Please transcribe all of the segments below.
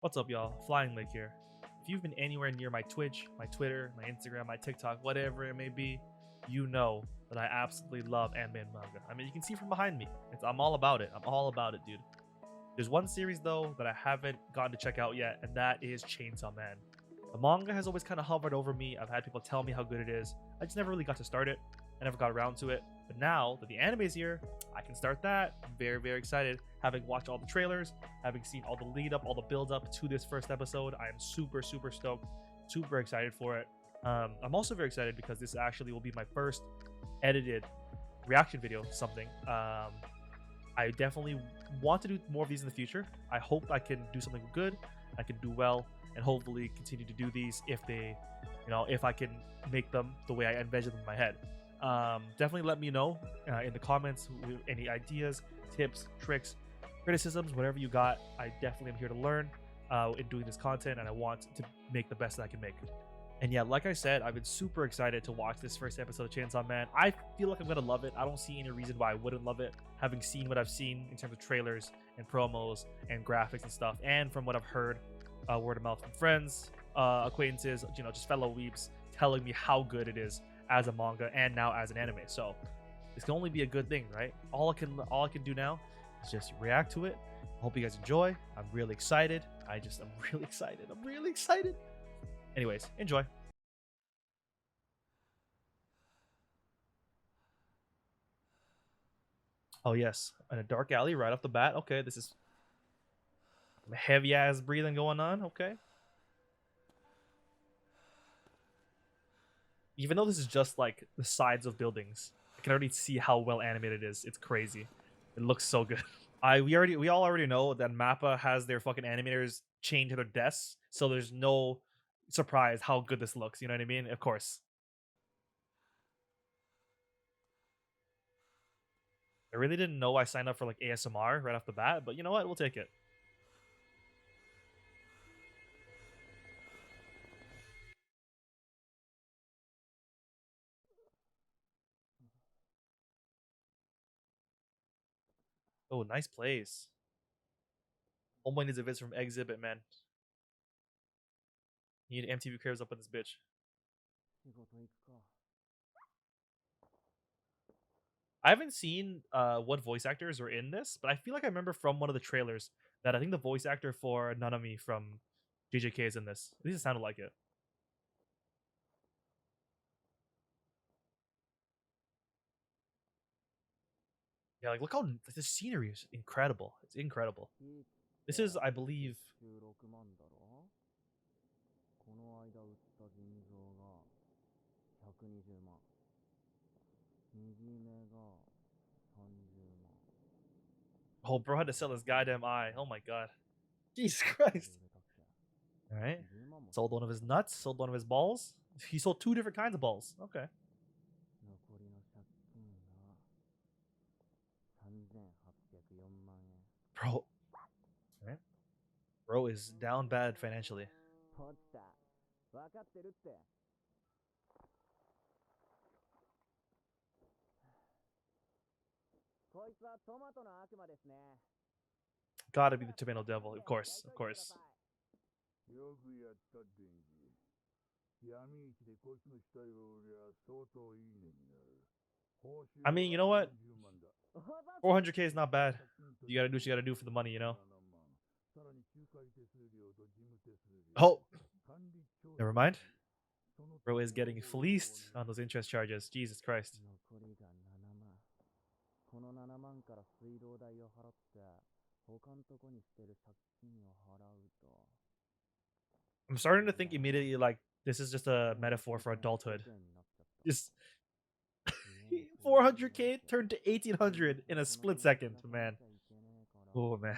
What's up, y'all? Flying Lake here. If you've been anywhere near my Twitch, my Twitter, my Instagram, my TikTok, whatever it may be, you know that I absolutely love anime and manga. I mean, you can see from behind me. I'm all about it. I'm all about it, dude. There's one series, though, that I haven't gotten to check out yet, and that is Chainsaw Man. The manga has always kind of hovered over me. I've had people tell me how good it is. I just never really got to start it. I never got around to it. But now that the anime is here, I can start that. I'm very, very excited. Having watched all the trailers, having seen all the lead up, all the build up to this first episode, I am super, super stoked, super excited for it. I'm also very excited because this actually will be my first edited reaction video to something. I definitely want to do more of these in the future. I hope I can do something good, I can do well, and hopefully continue to do these if they, if I can make them the way I envision them in my head. Definitely let me know in the comments any ideas, tips, tricks, criticisms, whatever you got. I definitely am here to learn in doing this content, and I want to make the best that I can make. And yeah, like I said, I've been super excited to watch this first episode of Chainsaw Man. I feel like I'm gonna love it. I don't see any reason why I wouldn't love it, having seen what I've seen in terms of trailers and promos and graphics and stuff, and from what I've heard word of mouth from friends, acquaintances, just fellow weeps telling me how good it is as a manga and now as an anime. So this can only be a good thing, right? All I can do now is just react to it. I hope you guys enjoy. I'm really excited. I'm really excited. I'm really excited. Anyways, enjoy. Oh yes, in a dark alley right off the bat. Okay, this is heavy ass breathing going on. Okay. Even though this is just like the sides of buildings, I can already see how well animated it is. It's crazy. It looks so good. We all already know that Mappa has their fucking animators chained to their desks, so there's no surprise how good this looks. You know what I mean? Of course. I really didn't know I signed up for like ASMR right off the bat, but you know what? We'll take it. Oh, nice place. Homeboy needs a visit from Exhibit, man. You need MTV Cribs up in this bitch. I haven't seen what voice actors are in this, but I feel like I remember from one of the trailers that I think the voice actor for Nanami from JJK is in this. At least it sounded like it. Yeah, like look how the scenery is incredible. It's incredible. This is, I believe, oh, bro had to sell his goddamn eye. Oh my god. Jesus Christ. All right. Sold one of his nuts, sold one of his balls. He sold two different kinds of balls. Okay. Bro. Right? Bro is down bad financially. Gotta be the tomato devil, of course, of course. I mean, you know what? 400K is not bad. You gotta do what you gotta do for the money, you know? Oh, never mind. Bro is getting fleeced on those interest charges. Jesus Christ. I'm starting to think immediately like this is just a metaphor for adulthood. Just 400K turned to 1800 in a split second, man. Oh man.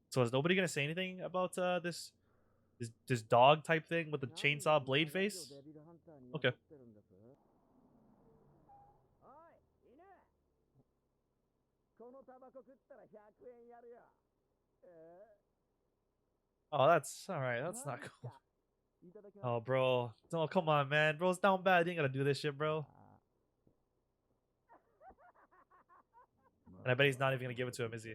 So is nobody gonna say anything about this dog type thing with the chainsaw blade face? Okay. Oh, that's all right. That's not cool. Oh, bro. Oh, come on, man. Bro's down bad. You ain't gotta do this shit, bro. And I bet he's not even gonna give it to him, is he?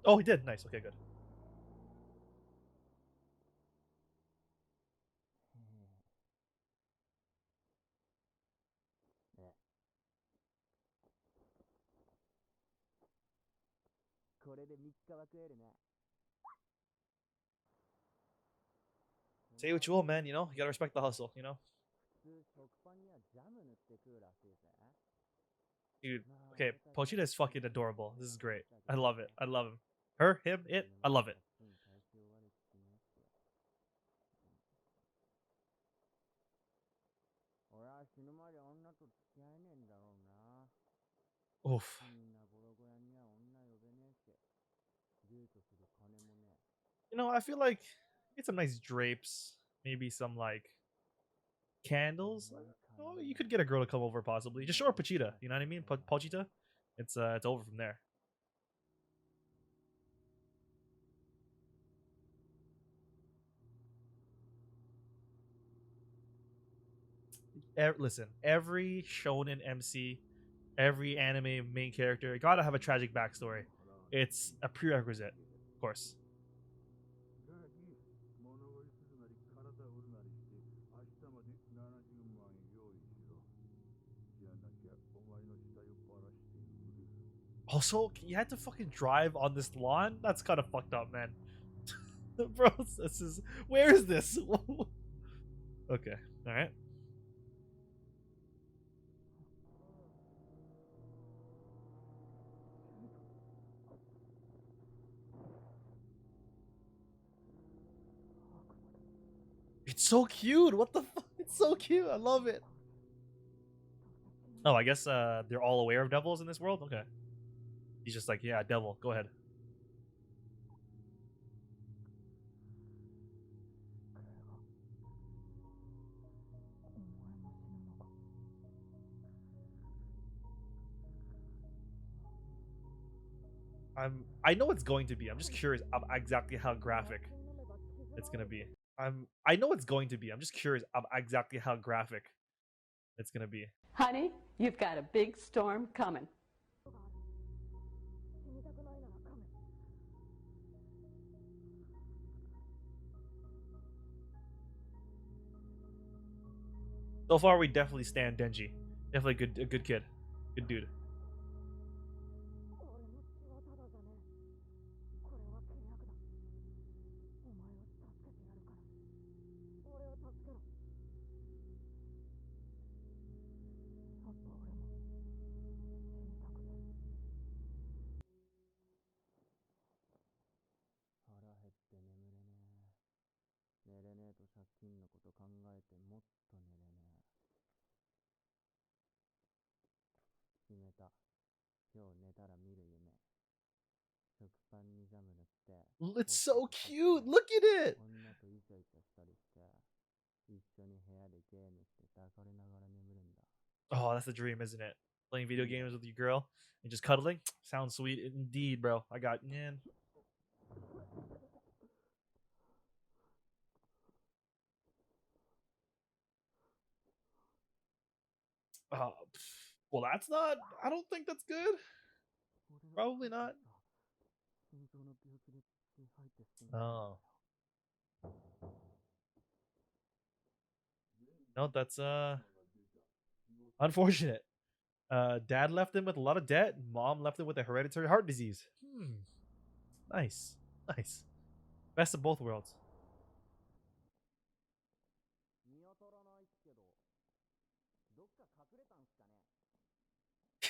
Oh, he did. Nice. Okay, good. Say what you will, man. You know, you gotta respect the hustle. You know, dude. Okay, Pochita is fucking adorable. This is great. I love it. I love him. Her, him, it. I love it. Oof. You know, I feel like get some nice drapes, maybe some like candles. Oh, you could get a girl to come over possibly. Just show her Pochita. You know what I mean? Pochita. It's over from there. Listen, every shonen MC, every anime main character gotta have a tragic backstory. It's a prerequisite, of course. Also, you had to fucking drive on this lawn? That's kind of fucked up, man. Bro, this is where is this? Okay, all right. It's so cute. What the fuck? It's so cute. I love it. Oh, I guess they're all aware of devils in this world. Okay. He's just like, yeah, devil. Go ahead. I know it's going to be. I'm just curious exactly how graphic it's gonna be. I know it's going to be. I'm just curious exactly how graphic it's gonna be. Honey, you've got a big storm coming. So far, we definitely stand Denji. Definitely a good kid, good dude. It's so cute. Look at it. Oh, that's the dream, isn't it? Playing video games with your girl and just cuddling. Sounds sweet indeed, bro. I got man. Oh, well, that's not. I don't think that's good. Probably not. Oh, no, that's unfortunate. Dad left him with a lot of debt. Mom left him with a hereditary heart disease. Nice, nice. Best of both worlds.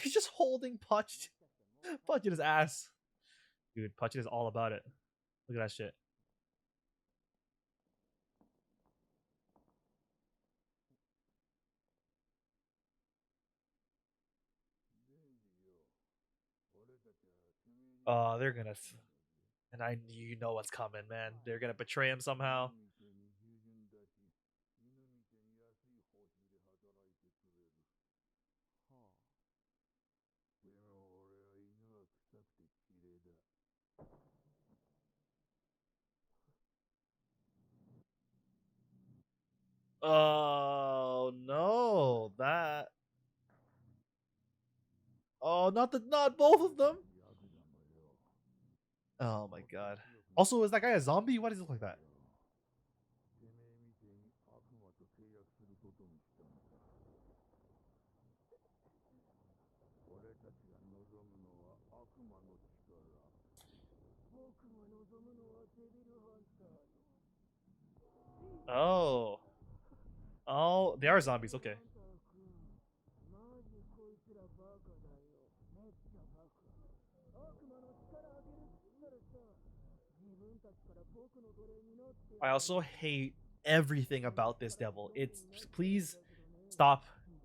He's just holding Pachita's ass. Dude, Pachita's all about it. Look at that shit. Oh, they're gonna, and you know what's coming, man. They're gonna betray him somehow. Oh no, that not both of them. Oh my god. Also, is that guy a zombie? Why does he look like that? Oh. Oh, they are zombies. Okay. I also hate everything about this devil. It's please stop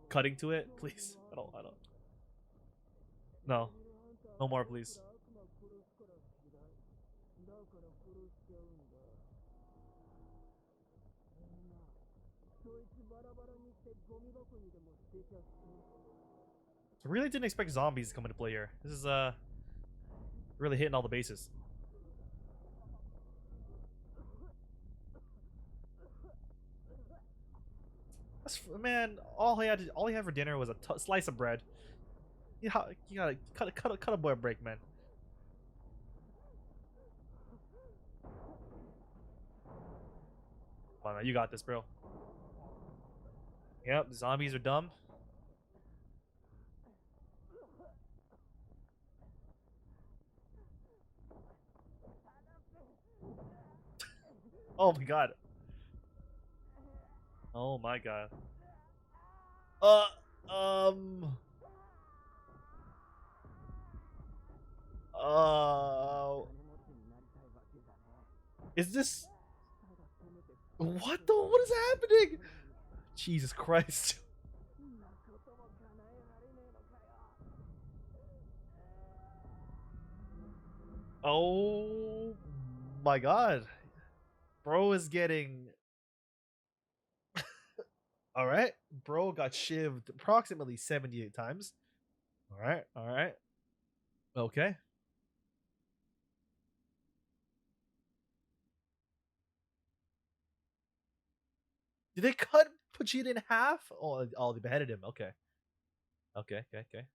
cutting to it, please. I don't. No, no more, please. I really didn't expect zombies to come into play here. This is really hitting all the bases. Man, all he had for dinner was a slice of bread. You gotta cut a boy a break, man. Come on, man, you got this, bro. Yep, the zombies are dumb. Oh my god. Oh my god. Um. Is this what the? What is happening? Jesus Christ. Oh my god. Bro is getting all right. Bro got shivved approximately 78 times. All right. All right. Okay. Did they cut Vegeta in half? Oh, they beheaded him. Okay. Okay. Okay. Okay.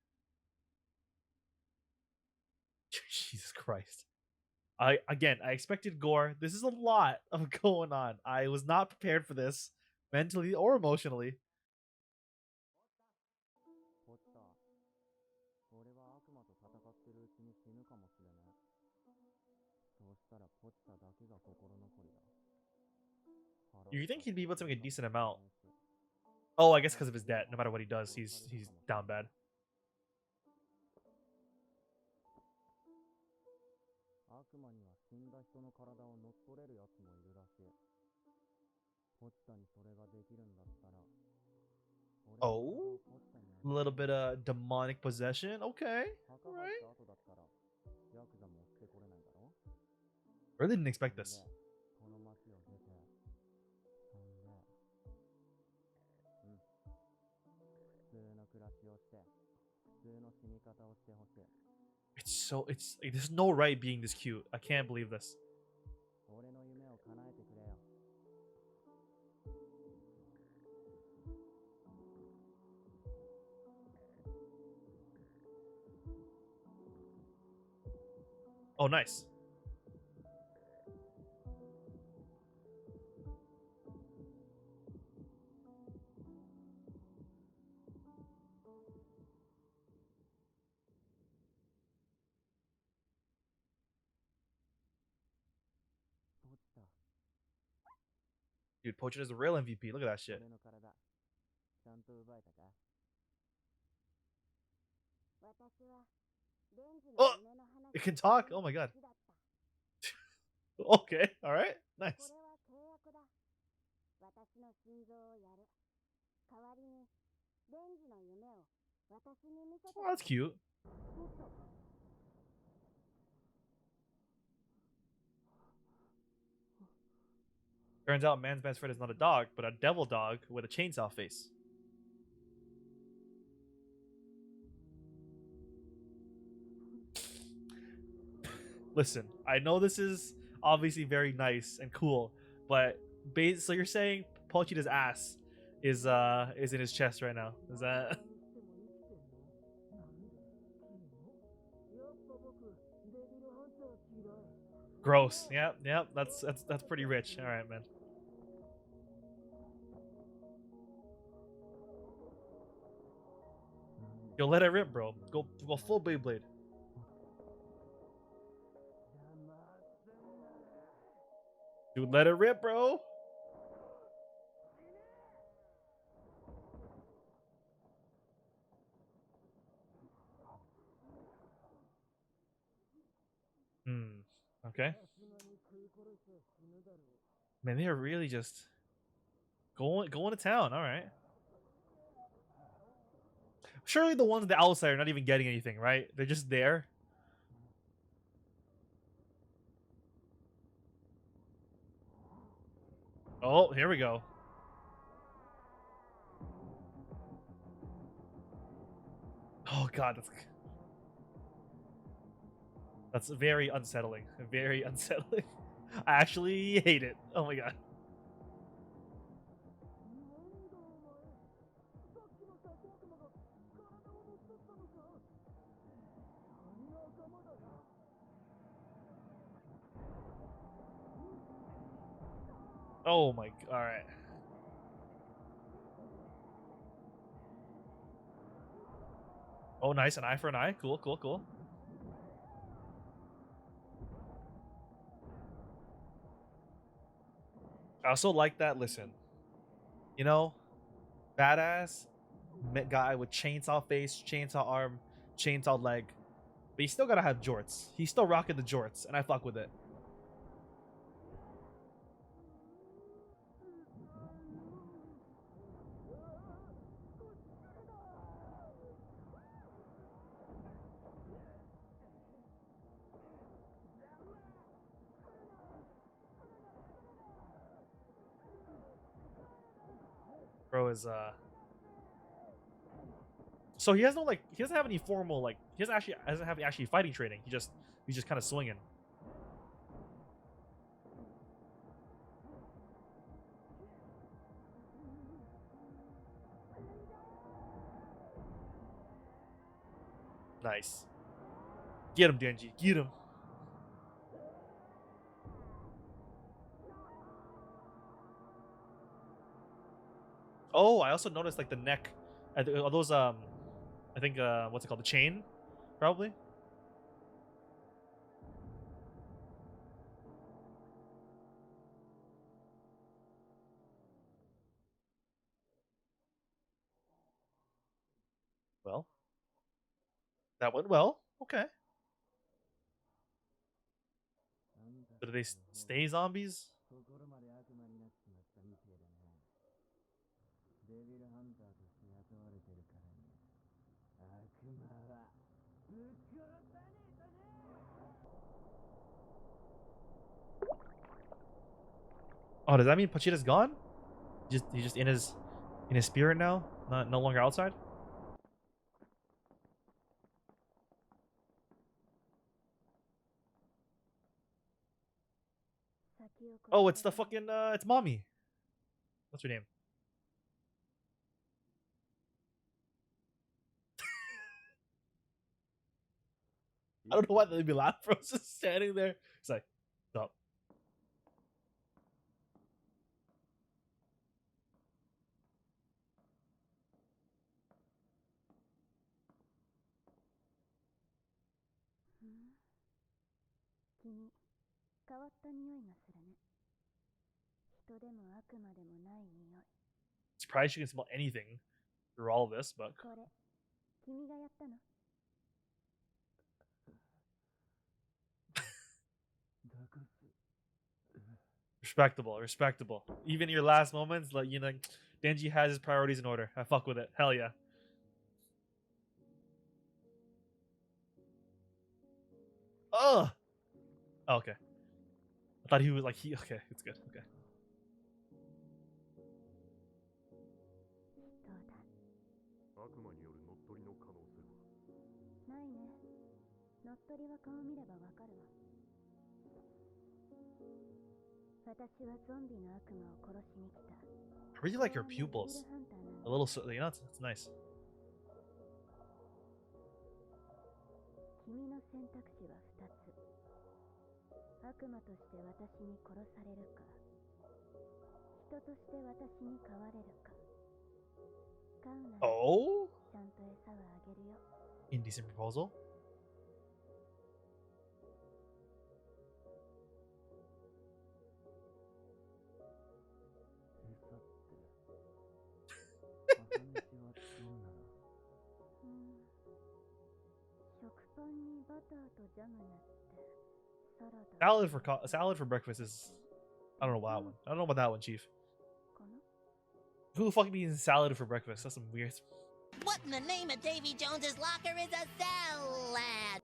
Jesus Christ. I expected gore. This is a lot of going on. I was not prepared for this mentally or emotionally. You think he'd be able to make a decent amount? Oh, I guess because of his debt. No matter what he does, he's down bad. Oh, a little bit of demonic possession. Okay, all right. Really didn't expect this. It's there's no right being this cute. I can't believe this. Oh, nice. Dude, Poachin is a real MVP. Look at that shit. Oh, it can talk. Oh my god. Okay, all right, nice. Oh, that's cute. Turns out man's best friend is not a dog, but a devil dog with a chainsaw face. Listen, I know this is obviously very nice and cool, but so you're saying Pochita's ass is in his chest right now? Is that? Gross. Yeah, yeah. That's pretty rich. All right, man. Yo, let it rip, bro. Go full Beyblade. Dude, let it rip, bro. Hmm. Okay. Man, they are really just going to town. All right. Surely the ones on the outside are not even getting anything, right? They're just there. Oh, here we go. Oh god, that's very unsettling. Very unsettling. I actually hate it. Oh my god. Oh my. All right. Oh, nice. An eye for an eye. Cool, cool, cool. I also like that. Listen, you know, badass guy with chainsaw face, chainsaw arm, chainsaw leg, but you still gotta have jorts. He's still rocking the jorts, and I fuck with it. Bro is so he has no like he doesn't have any formal like he doesn't have actually fighting training. He's just kind of swinging. Nice. Get him, Denji. Get him. Oh, I also noticed like the neck. Are those I think what's it called? The chain, probably. Well, that went well. Okay. So do they stay zombies? Oh, does that mean Pachita's gone? He's just in his spirit now, not no longer outside. Oh, it's the fucking it's mommy. What's her name? I don't know why they'd be laughing. Bro, just standing there. It's like, stop. Surprised you can smell anything through all of this, but respectable, respectable. Even your last moments, like you know, Denji has his priorities in order. I fuck with it. Hell yeah. Oh, okay. I thought he was like he. Okay, it's good. Okay. I really like your pupils. A little, you know, it's nice. 悪魔として私に殺されるか、人として私に飼われるか。飼うなら Oh? ちゃんと餌はあげるよ。 Indecent proposal? Salad for breakfast is, I don't know about that one. I don't know about that one, Chief. Who the fuck eats salad for breakfast? That's some weird. What in the name of Davy Jones's locker is a salad?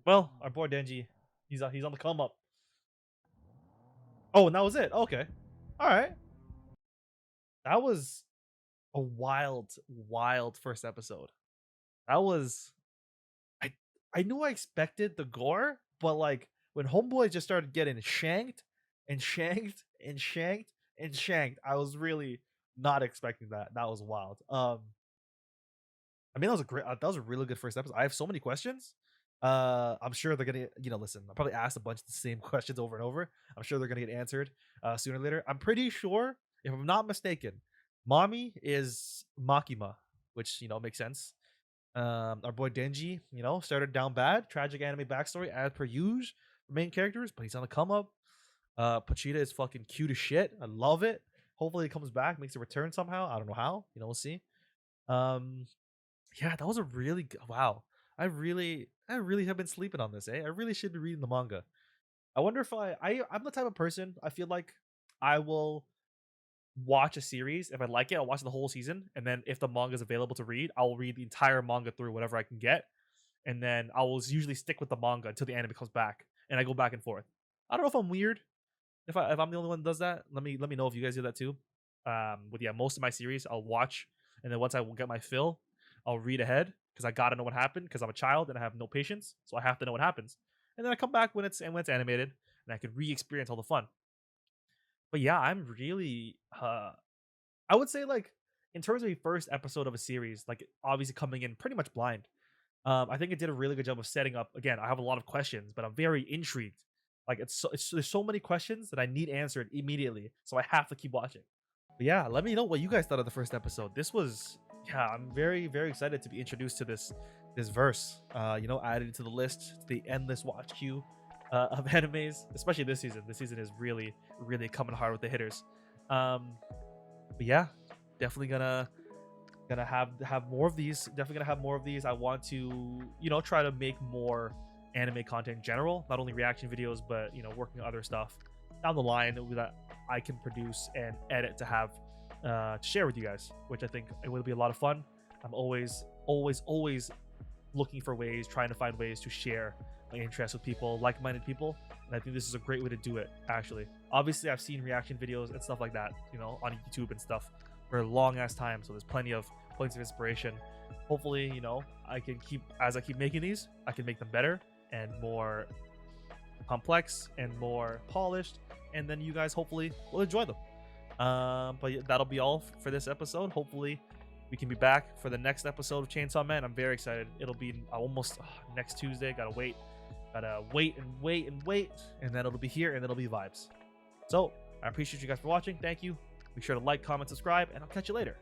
Well, our boy Denji, he's on the come up. Oh, and that was it. Okay, all right. That was a wild first episode. That was, I knew I expected the gore, but like when Homeboy just started getting shanked and shanked and shanked and shanked, I was really not expecting that. That was wild. I mean, that was a really good first episode. I have so many questions. I'm sure they're gonna, listen, I'll probably ask a bunch of the same questions over and over. I'm sure they're gonna get answered sooner or later. I'm pretty sure, if I'm not mistaken, Mommy is Makima, which makes sense. Our boy Denji, started down bad, tragic anime backstory as per usual for main characters, but he's on the come up. Pochita is fucking cute as shit. I love it. Hopefully he comes back, makes a return somehow. I don't know how. We'll see. Yeah, that was a really good, wow. I really have been sleeping on this, eh? I really should be reading the manga. I wonder if I'm the type of person, I feel like I will watch a series. If I like it, I'll watch the whole season, and then if the manga is available to read, I'll read the entire manga through whatever I can get, and then I will usually stick with the manga until the anime comes back, and I go back and forth. I don't know if I'm weird. If I'm the only one that does that, let me know if you guys do that too. With most of my series, I'll watch, and then once I get my fill, I'll read ahead because I gotta know what happened because I'm a child and I have no patience, so I have to know what happens, and then I come back when it's animated, and I can re-experience all the fun. But yeah, I'm really I would say, like, in terms of the first episode of a series, like obviously coming in pretty much blind, I think it did a really good job of setting up. Again, I have a lot of questions, but I'm very intrigued. Like there's so many questions that I need answered immediately, so I have to keep watching. But yeah, let me know what you guys thought of the first episode. This was, yeah, I'm very excited to be introduced to this verse. Added to the list, to the endless watch queue of animes, especially this season. This season is really coming hard with the hitters. But yeah, definitely gonna have more of these. Definitely gonna have more of these. I want to try to make more anime content in general, not only reaction videos, but working on other stuff down the line that I can produce and edit to have to share with you guys, which I think it will be a lot of fun. I'm always looking for ways, trying to find ways to share my interests with people, like-minded people, and I think this is a great way to do it. Actually, obviously I've seen reaction videos and stuff like that on YouTube and stuff for a long ass time, so there's plenty of points of inspiration. Hopefully I can keep making these, I can make them better and more complex and more polished, and then you guys hopefully will enjoy them. But that'll be all for this episode. Hopefully we can be back for the next episode of Chainsaw Man. I'm very excited. It'll be almost next Tuesday. Gotta wait, and then it'll be here, and then it'll be vibes. So I appreciate you guys for watching. Thank you. Be sure to like, comment, subscribe, and I'll catch you later.